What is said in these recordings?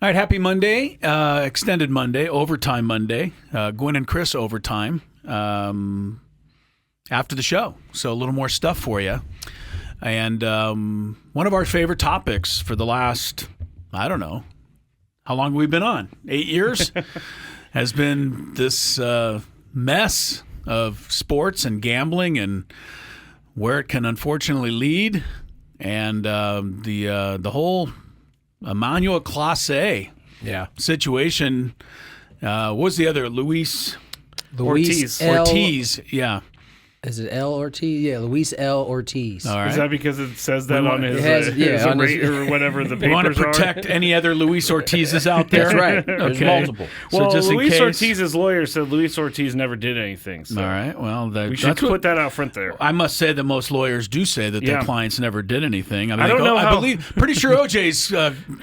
All right, happy Monday, extended Monday, overtime Monday, Gwynn and Chris Overtime after the show. So a little more stuff for you. And one of our favorite topics for the last, I don't know, how long have we been on? 8 years? Has been this mess of sports and gambling and where it can unfortunately lead. And the whole Emmanuel Clase situation. What was the other? Luis Ortiz. Yeah. Is it L. Ortiz? Yeah, Luis L. Ortiz. All right. Is that because it says that on his, on rate or whatever the papers are? You want to protect any other Luis Ortizes out there? That's right. There's multiple. Well, so just Luis in case, Ortiz's lawyer said Luis Ortiz never did anything. So all right. Well, we should put that out front there. I must say that most lawyers do say that their clients never did anything. I mean, I don't know I believe, pretty sure OJ's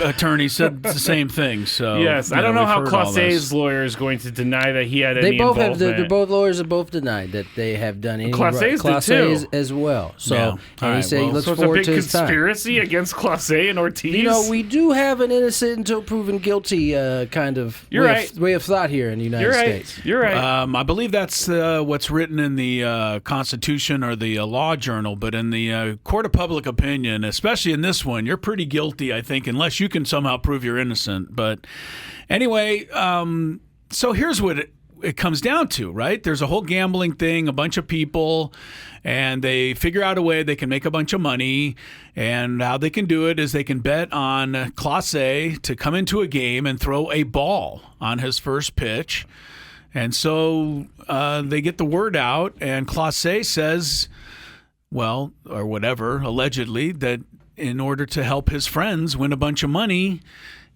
attorney said the same thing. So yes, I don't know how Clase's lawyer is going to deny that he had any involvement. They're both lawyers have both denied that they have done any. Clase's did too. As well. So he said he looks so forward to his it's a big conspiracy against Clase and Ortiz. You know, we do have an innocent until proven guilty kind of way of thought here in the United States. You're right. I believe that's what's written in the Constitution or the Law Journal, but in the Court of Public Opinion, especially in this one, you're pretty guilty, I think, unless you can somehow prove you're innocent. But anyway, so here's what it comes down to, right? There's a whole gambling thing, a bunch of people, and they figure out a way they can make a bunch of money. And how they can do it is they can bet on Clase to come into a game and throw a ball on his first pitch. And so they get the word out, and Clase says, well, or whatever, allegedly, that in order to help his friends win a bunch of money,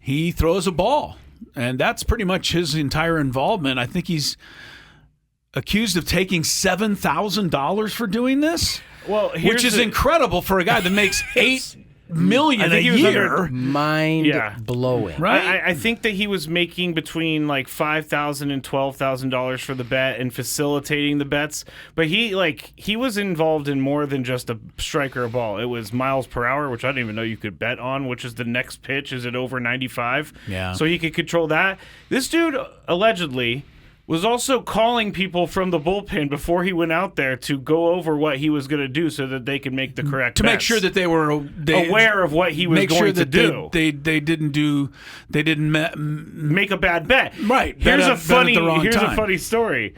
he throws a ball. And that's pretty much his entire involvement. I think he's accused of taking $7,000 for doing this, which is incredible for a guy that makes $8 million a year. Mind blowing, right? I think that he was making between like $5,000 and $12,000 for the bet and facilitating the bets. But he was involved in more than just a strike or a ball. It was miles per hour, which I didn't even know you could bet on. Which is the next pitch? Is it over 95? Yeah. So he could control that. This dude allegedly was also calling people from the bullpen before he went out there to go over what he was going to do so that they could make the correct bets. Make sure that they were aware of what he was going to do. They didn't make a bad bet. Right. Here's a funny story.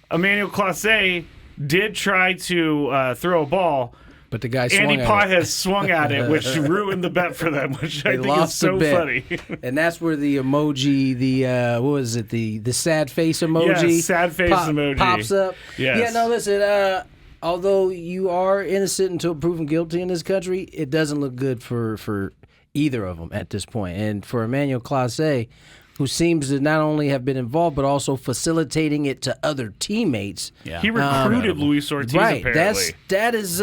Emmanuel Clase did try to throw a ball, but the guy Andy Pages swung at it, which ruined the bet for them, which I think is so funny. And that's where the emoji, what was it, the sad face emoji? Yes, sad face emoji. Pops up. Yes. Yeah, no, listen, although you are innocent until proven guilty in this country, it doesn't look good for either of them at this point. And for Emmanuel Clase, who seems to not only have been involved, but also facilitating it to other teammates. Yeah. He recruited Luis Ortiz, apparently. That's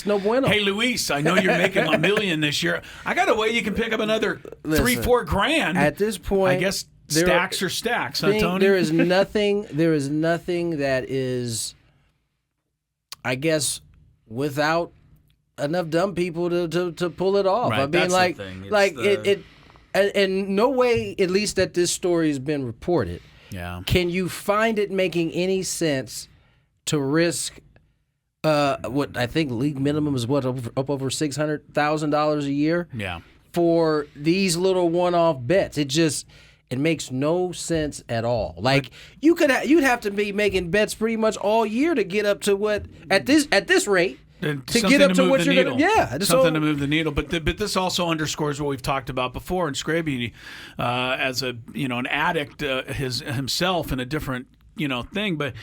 no bueno. Hey, Luis, I know you're making $1 million this year. I got a way you can pick up another $3-4 grand. At this point, I guess stacks are stacks, huh, Tony? There is nothing that is, I guess, without enough dumb people to pull it off. Right, I mean, and no way, at least that this story has been reported, can you find it making any sense to risk what I think league minimum is up over $600,000 a year for these little one-off bets? It makes no sense at all. Like you'd have to be making bets pretty much all year to get up to what at this rate. To get up to what you're going to, something to move the needle. But this also underscores what we've talked about before. And Skraby, as an addict himself in a different thing, but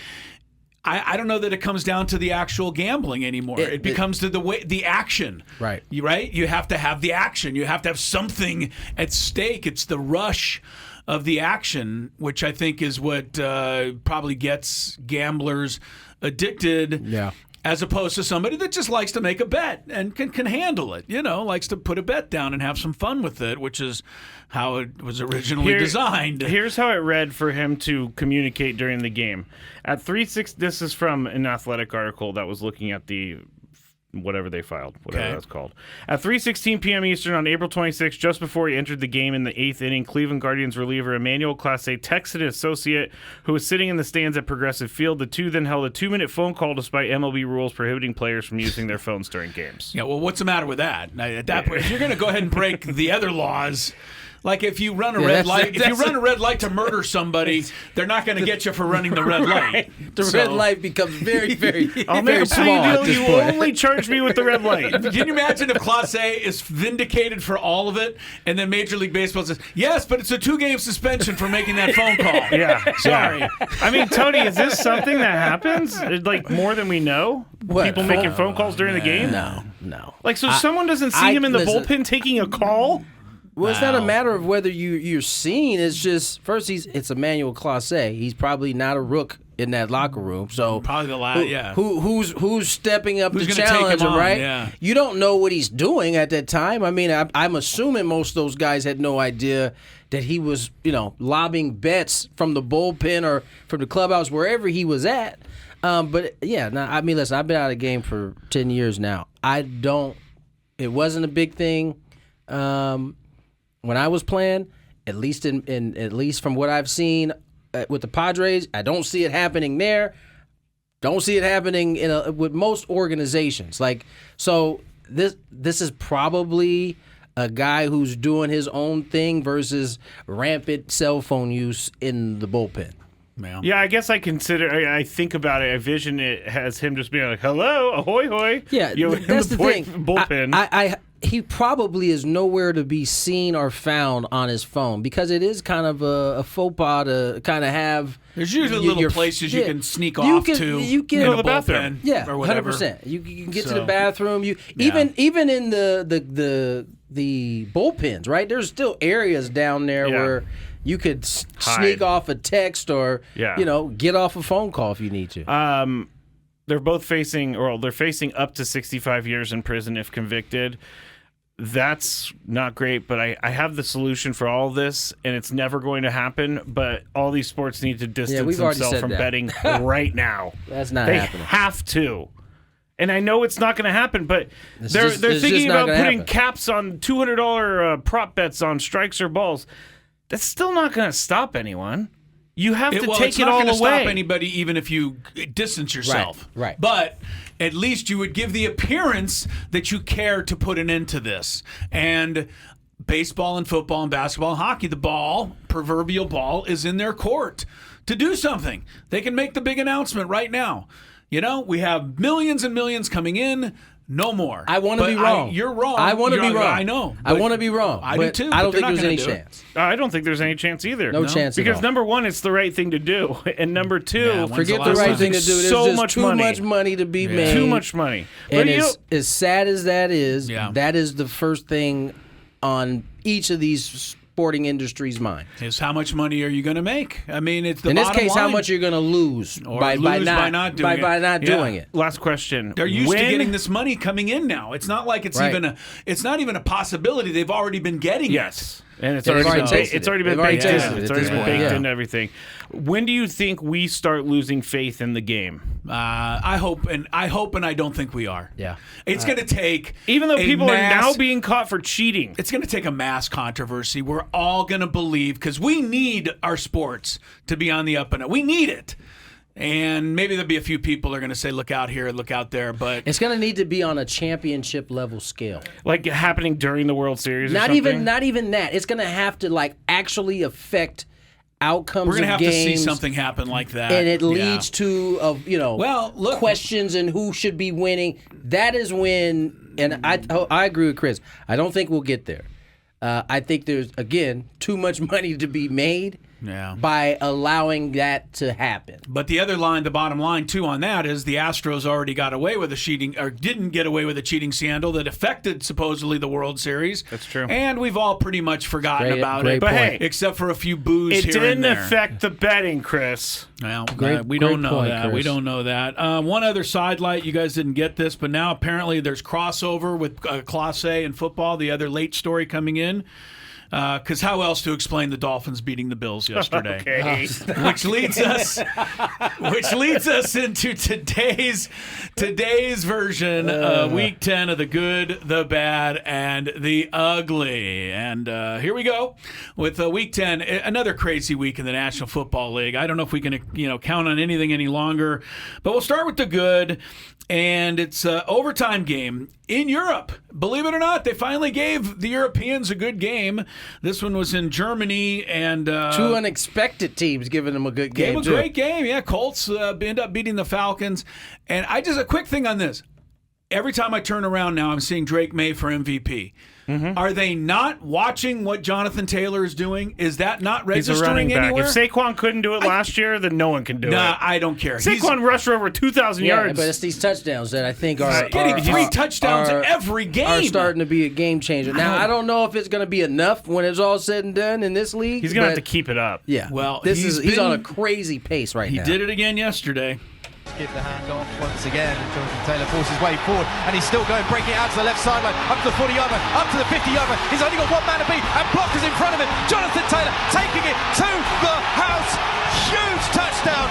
I don't know that it comes down to the actual gambling anymore. It becomes to the action. Right. You have to have the action. You have to have something at stake. It's the rush of the action, which I think is what probably gets gamblers addicted. Yeah. As opposed to somebody that just likes to make a bet and can handle it, likes to put a bet down and have some fun with it, which is how it was originally designed. Here's how it read for him to communicate during the game. At 3:06, this is from an Athletic article that was looking at the whatever they filed, whatever that's called. At 3:16 p.m. Eastern on April 26th, just before he entered the game in the 8th inning, Cleveland Guardians reliever Emmanuel Clase texted an associate who was sitting in the stands at Progressive Field. The two then held a 2-minute phone call despite MLB rules prohibiting players from using their phones during games. Yeah, well, what's the matter with that? At that point, if you're going to go ahead and break the other laws, like if you run a red light, if you run a red light to murder somebody, they're not going to get you for running the red light. The red light becomes very, very, I'll very make a small at plea this deal. You point. only charge me with the red light. Can you imagine if Clase is vindicated for all of it, and then Major League Baseball says, yes, but it's a 2-game suspension for making that phone call. Yeah, Sorry. I mean, Tony, is this something that happens like more than we know? What? People making phone calls during the game? No. Like, so someone doesn't see him in the listen. bullpen taking a call? Well, it's not a matter of whether you're seen. It's just first it's Emmanuel Clase. He's probably not a rook in that locker room. So Probably the last, yeah. Who's stepping up Who's to gonna take challenge him him, on? right? Yeah. You don't know what he's doing at that time. I mean, I'm assuming most of those guys had no idea that he was, lobbing bets from the bullpen or from the clubhouse, wherever he was at. But yeah, I mean, listen, I've been out of the game for 10 years now. It wasn't a big thing. When I was playing, at least at least from what I've seen with the Padres, I don't see it happening there. Don't see it happening with most organizations. So this is probably a guy who's doing his own thing versus rampant cell phone use in the bullpen. Yeah, I guess I think about it, I vision it as him just being like, hello, ahoy, hoy. Yeah, that's the thing. Bullpen. He probably is nowhere to be seen or found on his phone because it is kind of a faux pas to kind of have. There's usually little places you can sneak off to. You can in the the bathroom. bullpen, or whatever. 100%. You can get to the bathroom. Even in the bullpens, right? There's still areas down there where you could sneak off a text or get off a phone call if you need to. They're facing up to 65 years in prison if convicted. That's not great, but I have the solution for all of this, and it's never going to happen, but all these sports need to distance themselves from betting right now. That's not happening. They have to. And I know it's not going to happen, but they're it's thinking just not about gonna putting happen. caps on $200 prop bets on strikes or balls. That's still not going to stop anyone. You have to take it all away. It's not going to stop anybody even if you distance yourself. Right. But at least you would give the appearance that you care to put an end to this. And baseball and football and basketball and hockey, the proverbial ball, is in their court to do something. They can make the big announcement right now. We have millions and millions coming in. No more. I want to be wrong. You're wrong. I want to be wrong. I know. I want to be wrong. I do too. I don't but think there's they're any not gonna do chance. I don't think there's any chance either. No chance at because all. number one, it's the right thing to do, and number two, Yeah, Forget the right thing to do. There's so just much too money. much money to be made. Too much money. And But as sad as that is, Yeah. that is the first thing on each of these sporting industries' mind. Is how much money are you going to make? I mean, it's the In this bottom case, how line. much you're going to lose Or by lose not doing it. doing it. last question. They're used to When- getting this money coming in now. It's not like it's Right. it's not even a possibility. They've already been getting Yes. And it's They've already already been tasted it's already it. been They've already baked in. tasted it It's at already this been point, baked yeah. into everything. When do you think we start losing faith in the game? I hope and I don't think we are. Yeah. It's going to take Even though a people are now mass- being caught for cheating. It's going to take a mass controversy. We're all going to believe because we need our sports to be on the up and up. We need it. And maybe there'll be a few people who are going to say, look out here, look out there. But It's going to need to be on a championship level scale. Like happening during the World Series or Not something? even that. It's going to have to actually affect outcomes we're going to of have games. to see something happen like that. And it Yeah. leads to Well, look- questions and who should be winning. That is when, and I agree with Chris. I don't think we'll get there. I think there's again too much money to be made by allowing that to happen. But the bottom line too on that is the Astros already got away with a cheating, or didn't get away with a cheating scandal that affected supposedly the World Series. That's true. And we've all pretty much forgotten about great it. But point. hey, except for a few boos It here didn't and there. affect the betting, Chris. Well, Great- we great don't know point, that. We Chris. don't know that. One other sidelight, you guys didn't get this, but now apparently there's crossover with Clase and football. The other late story coming in. Because how else to explain the Dolphins beating the Bills yesterday? Okay. Which leads us into today's version, Week 10 of the good, the bad, and the ugly. And here we go with Week 10, another crazy week in the National Football League. I don't know if we can count on anything any longer, but we'll start with the good. And it's an overtime game in Europe. Believe it or not, they finally gave the Europeans a good game. This one was in Germany, and two unexpected teams giving them a good game. Gave a great game, yeah. Colts end up beating the Falcons. And a quick thing on this. Every time I turn around now, I'm seeing Drake May for MVP. Mm-hmm. Are they not watching what Jonathan Taylor is doing? Is that not registering anywhere? If Saquon couldn't do it last year, then no one can do it. Nah, I don't care. Saquon rushed for over 2,000 yards. But it's these touchdowns that I think are getting three touchdowns every game. Are starting to be a game changer. Now, I don't know if it's going to be enough when it's all said and done in this league. He's going to have to keep it up. Yeah. Well, he's on a crazy pace right now. He did it again yesterday. Give the hand off once again. Jonathan Taylor forces his way forward, and he's still going, breaking it out to the left sideline, up to the 40-yard line, up to the 50-yard line. He's only got one man to beat, and blockers in front of him. Jonathan Taylor taking it to the house. Huge touchdown,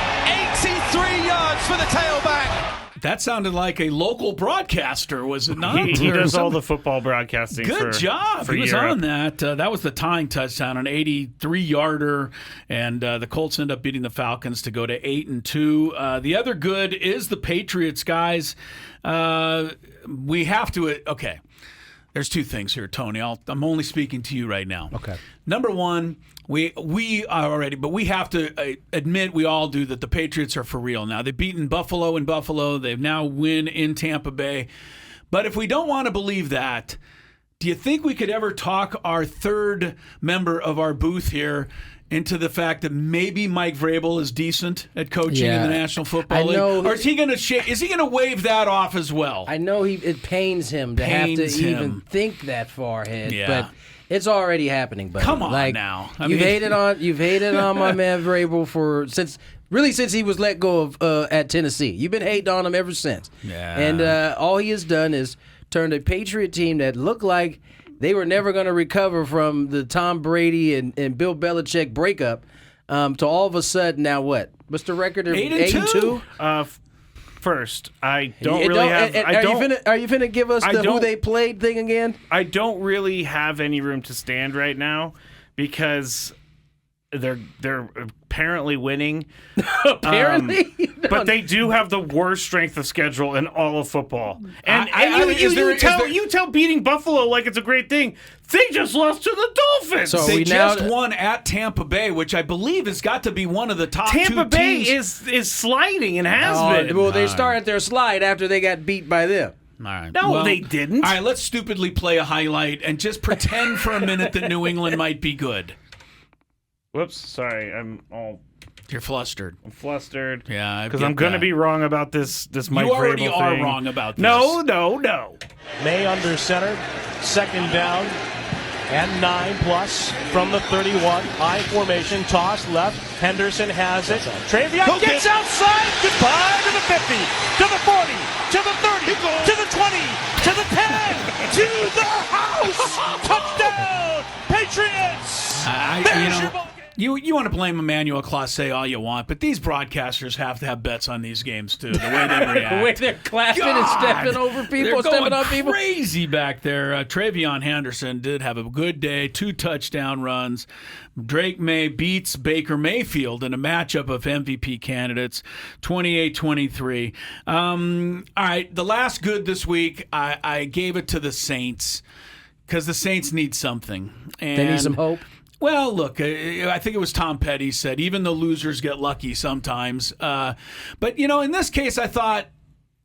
83 yards for the tailback. That sounded like a local broadcaster, was it not? He does all the football broadcasting. Good job. He was Europe. on that. That was the tying touchdown, an 83-yarder, and the Colts end up beating the Falcons to go to 8-2. The other good is the Patriots, guys. We have to. Okay, there's two things here, Tony. I'm only speaking to you right now. Okay. Number one. We are already, but we have to admit, we all do, that the Patriots are for real now. They've beaten Buffalo in Buffalo. They've now win in Tampa Bay. But if we don't want to believe that, do you think we could ever talk our third member of our booth here into the fact that maybe Mike Vrabel is decent at coaching in the National Football League? Or is he going to wave that off as well? I know it pains him to have to even think that far ahead, but it's already happening. But come on now, you've hated on my man Vrabel since he was let go of at Tennessee. You've been hating on him ever since. Yeah. And all he has done is turned a Patriot team that looked like they were never going to recover from the Tom Brady and Bill Belichick breakup to all of a sudden now what? What's the record? 8-2? First, I don't really have. Are you finna give us the who they played thing again? I don't really have any room to stand right now because they're apparently winning. Apparently, but they do have the worst strength of schedule in all of football. And you tell beating Buffalo like it's a great thing. They just lost to the Dolphins. So they just won at Tampa Bay, which I believe has got to be one of the top two teams. Tampa Bay is sliding and has been. Well, they started their slide after they got beat by them. All right. No, they didn't. All right, let's stupidly play a highlight and just pretend for a minute that New England might be good. Whoops, sorry. You're flustered. I'm flustered. Yeah, because I'm going to be wrong about this Mike Vrabel thing. You already are wrong about this. No. May under center, second down and 9+ from the 31. High formation, toss left. Henderson has it. Travion gets outside. Goodbye to the 50, to the 40, to the 30, to the 20, to the 10, to the house. Touchdown, Patriots. There's your ball. You want to blame Emmanuel Clase all you want, but these broadcasters have to have bets on these games too. The way they react, the way they're clapping and stepping over people, stepping on people, crazy back there. Travion Henderson did have a good day, 2 touchdown runs. Drake May beats Baker Mayfield in a matchup of MVP candidates, 28-23. All right, the last good this week, I gave it to the Saints because the Saints need something. And they need some hope. Well, look, I think it was Tom Petty said, even the losers get lucky sometimes. But, in this case, I thought,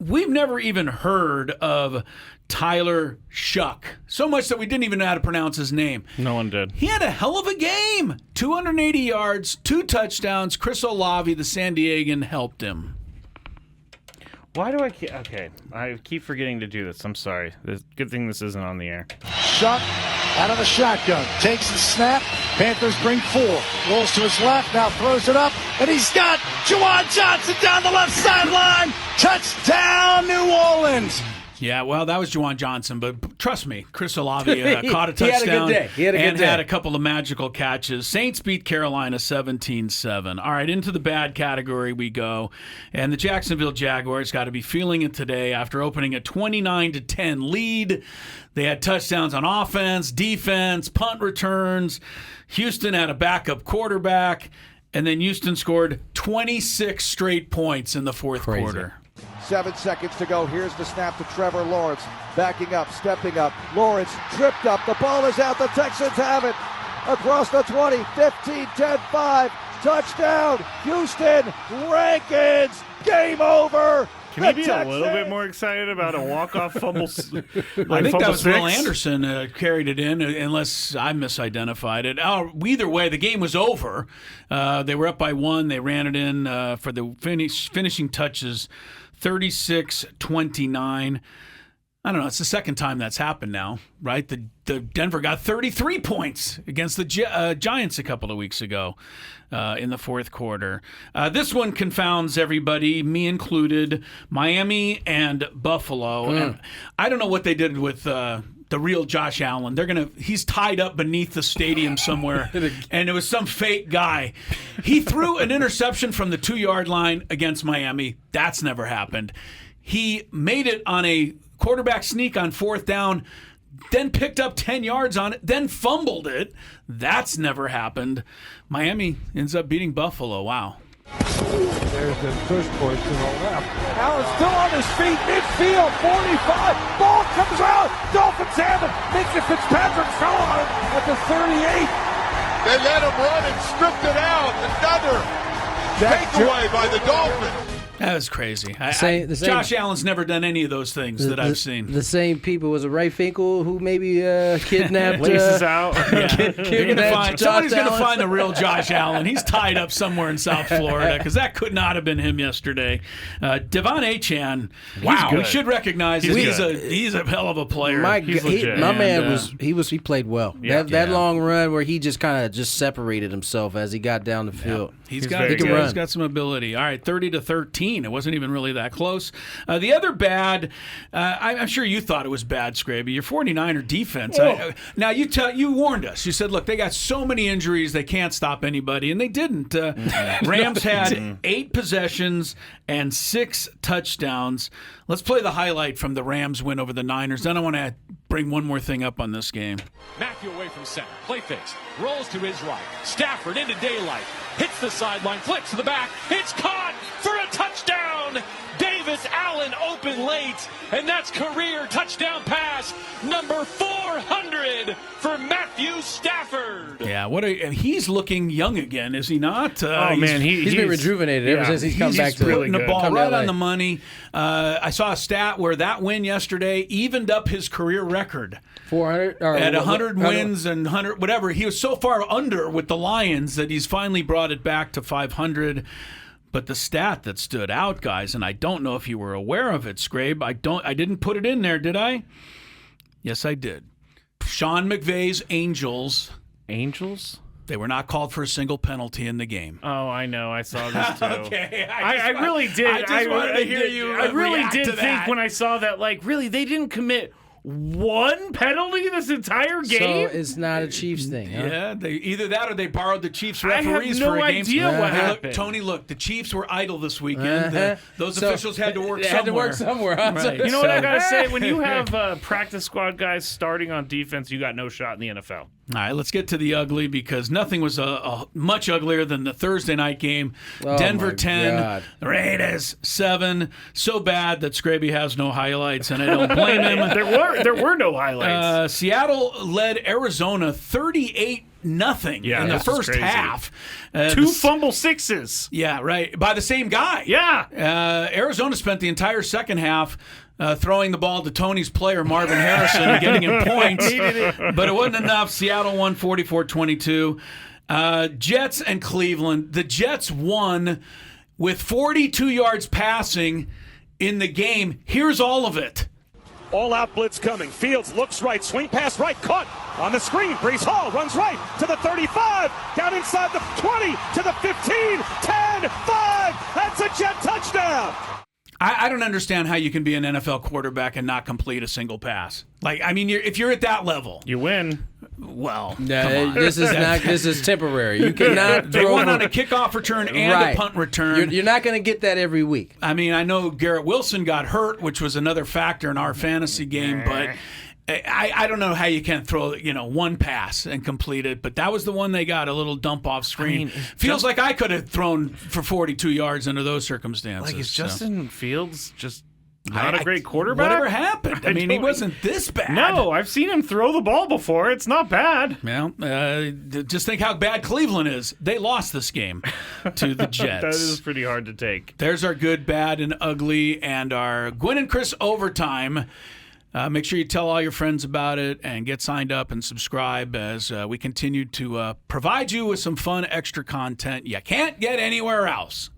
we've never even heard of Tyler Shuck. So much that we didn't even know how to pronounce his name. No one did. He had a hell of a game. 280 yards, 2 touchdowns. Chris Olave, the San Diegan, helped him. Why do I keep... Okay, I keep forgetting to do this. I'm sorry. Good thing this isn't on the air. Shuck out of the shotgun. Takes the snap. Panthers bring 4. Rolls to his left. Now throws it up. And he's got Juwan Johnson down the left sideline. Touchdown, New Orleans. Yeah, well, that was Juwan Johnson, but trust me, Chris Olave caught a touchdown had a couple of magical catches. Saints beat Carolina 17-7. All right, into the bad category we go, and the Jacksonville Jaguars got to be feeling it today after opening a 29-10 lead. They had touchdowns on offense, defense, punt returns. Houston had a backup quarterback, and then Houston scored 26 straight points in the fourth quarter. 7 seconds to go. Here's the snap to Trevor Lawrence. Backing up, stepping up. Lawrence tripped up. The ball is out. The Texans have it. Across the 20, 15, 10, 5. Touchdown. Houston. Rankins. Game over. Can you be a little bit more excited about a walk-off fumble? I think that was Will Anderson carried it in, unless I misidentified it. Either way, the game was over. They were up by 1. They ran it in for the finishing touches, 36-29. I don't know. It's the second time that's happened now, right? The Denver got 33 points against the Giants a couple of weeks ago in the fourth quarter. This one confounds everybody, me included, Miami and Buffalo. And I don't know what they did with the real Josh Allen. He's tied up beneath the stadium somewhere, and it was some fake guy. He threw an interception from the 2-yard line against Miami. That's never happened. He made it on a quarterback sneak on 4th down, then picked up 10 yards on it, then fumbled it. That's never happened. Miami ends up beating Buffalo. Wow. There's the push to the left. Allen still on his feet, midfield, 45. Ball comes out. Dolphins have it. Minka Fitzpatrick fell on it at the 38. They let him run and stripped it out. Another takeaway by the Dolphins. That was crazy. Josh Allen's never done any of those things that I've seen. The same people. Was it Ray Finkel who maybe kidnapped? Laces out. Somebody's going to find the real Josh Allen. He's tied up somewhere in South Florida because that could not have been him yesterday. Devon Achane. Wow, we should recognize he's a hell of a player. My man he played well. Yeah. That long run where he just kind of separated himself as he got down the field. He's got some ability. All right, 30-13. It wasn't even really that close. The other bad, I'm sure you thought it was bad, Skraby. Your 49er defense. Now you warned us. You said, look, they got so many injuries they can't stop anybody, and they didn't. Rams had 8 possessions and 6 touchdowns. Let's play the highlight from the Rams win over the Niners. Then I want to bring one more thing up on this game. Matthew away from center. Play fakes. Rolls to his right. Stafford into daylight. Hits the sideline. Flicks to the back. It's caught for a touchdown. Davis Allen open late. And that's career touchdown pass number 400 for Matthew Stafford. Yeah, he's looking young again, is he not? Man, he's been rejuvenated ever since he's come back to putting the ball right on the money. I saw a stat where that win yesterday evened up his career record. 400 at 100 wins and 100 whatever. He was so far under with the Lions that he's finally brought it back to 500. But the stat that stood out, guys, and I don't know if you were aware of it, Scrabe. I didn't put it in there, did I? Yes, I did. Sean McVay's Angels. Angels? They were not called for a single penalty in the game. Oh, I know. I saw this too. Okay. I really did. I just wanted to hear you I really react did to think that. when I saw that, really, they didn't commit one penalty this entire game? So it's not a Chiefs thing, huh? Yeah, either that or they borrowed the Chiefs referees I have for no a game. idea what happened. Tony, look, the Chiefs were idle this weekend. Those officials had to work somewhere. Huh? Right. You know what I got to say? When you have practice squad guys starting on defense, you got no shot in the NFL. All right, let's get to the ugly because nothing was much uglier than the Thursday night game. Denver 10, Raiders 7. So bad that Skraby has no highlights, and I don't blame him. There were no highlights. Seattle led Arizona 38-0 in the first half. 2 fumble sixes. Yeah, right. By the same guy. Yeah. Arizona spent the entire second half throwing the ball to Tony's player, Marvin Harrison, and getting him points. But it wasn't enough. Seattle won 44-22. Jets and Cleveland. The Jets won with 42 yards passing in the game. Here's all of it. All-out blitz coming. Fields looks right. Swing pass right. Caught on the screen. Breece Hall runs right to the 35. Down inside the 20 to the 15. 10, 5. That's a Jet touchdown. I don't understand how you can be an NFL quarterback and not complete a single pass. Like, I mean, if you're at that level, you win. Well, this is temporary. You cannot. They went on a kickoff return and a punt return. You're not going to get that every week. I mean, I know Garrett Wilson got hurt, which was another factor in our fantasy game, but I don't know how you can throw one pass and complete it, but that was the one they got, a little dump off screen. Feels like I could have thrown for 42 yards under those circumstances. Like, is Justin Fields just not a great quarterback? Whatever happened? I mean, he wasn't this bad. No, I've seen him throw the ball before. It's not bad. Well, just think how bad Cleveland is. They lost this game to the Jets. That is pretty hard to take. There's our good, bad, and ugly, and our Gwynn and Chris Overtime. Make sure you tell all your friends about it and get signed up and subscribe as we continue to provide you with some fun extra content you can't get anywhere else.